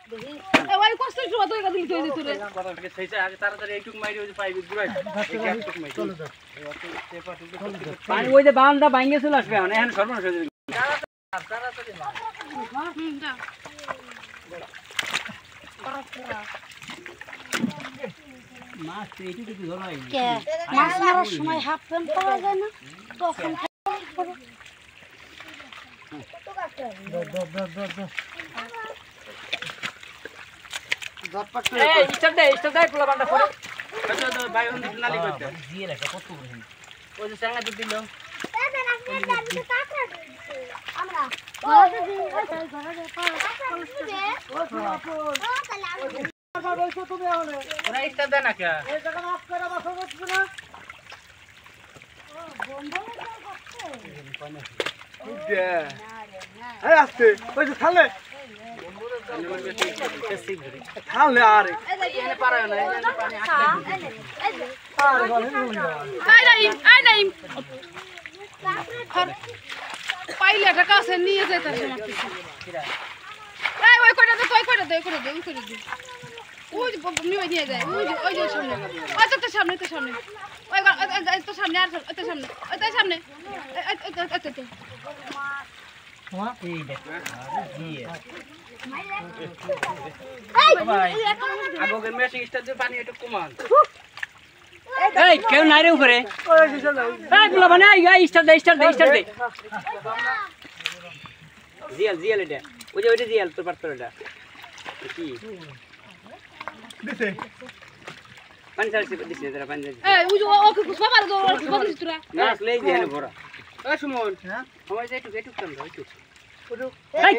এ ভাই কষ্ট শুরু তো একা দিলি তুই দিতুরে কথাটাকে সেইটা আগে তাড়াতাড়ি একটু মাইরে ওই যে পাইবে ঘুরাই একটু মাইরে চলো যাও পানি ওই যে বাঁধটা ভাঙে চলে আসবে এখন সর্বনাশ হয়ে যাবে তাড়াতাড়ি যা মাছ এইটু কিছু ধরা হয় কে মাছ মারার সময় হাফ প্যান্ট পাওয়া যায় না তখন স্টার দে পোলা বান্ডা পড়ে আচ্ছা ভাই ওন নালি করতে দিয়ে রাখা কত করে ওই যে চাঙ্গা তো দিল আমরা ঘরে দিই ওরা স্টার দেয় না কে এই জায়গা মাফ করে বসে বসবে না এই আসতে ওই যে থালে থালে আরে এখানে পারা না এখানে পানি আই নাই পাইলে টাকা আছে নিয়ে যাইতাছে মারতে এই ওই কয়টা দে ওই কয়টা দে ওই যে নিয়ে নিয়ে যায় ওই যে সামনে ওই তো সামনে ওই তো সামনে আর তো সামনে ওই তো সামনে তো এই দেখ দিয়ে ভাই আগের মেশিং স্টার দিয়ে পানি একটু কমান এই কেউ নাই রে উপরে এই গুলো মানে এই স্টার দে জিয়াল এটা ওই যে ওইটা জিয়াল তোর পারতো এটা কি দিছে পানি সারছে দিছে তোরা পানি এই ওই যে ওকে কুসবা মার দো কুসবা দিছ তোরা না লেই দিয়ে ভরা এই সুমন আমার যে একটু টান দাও একটু ওটু এই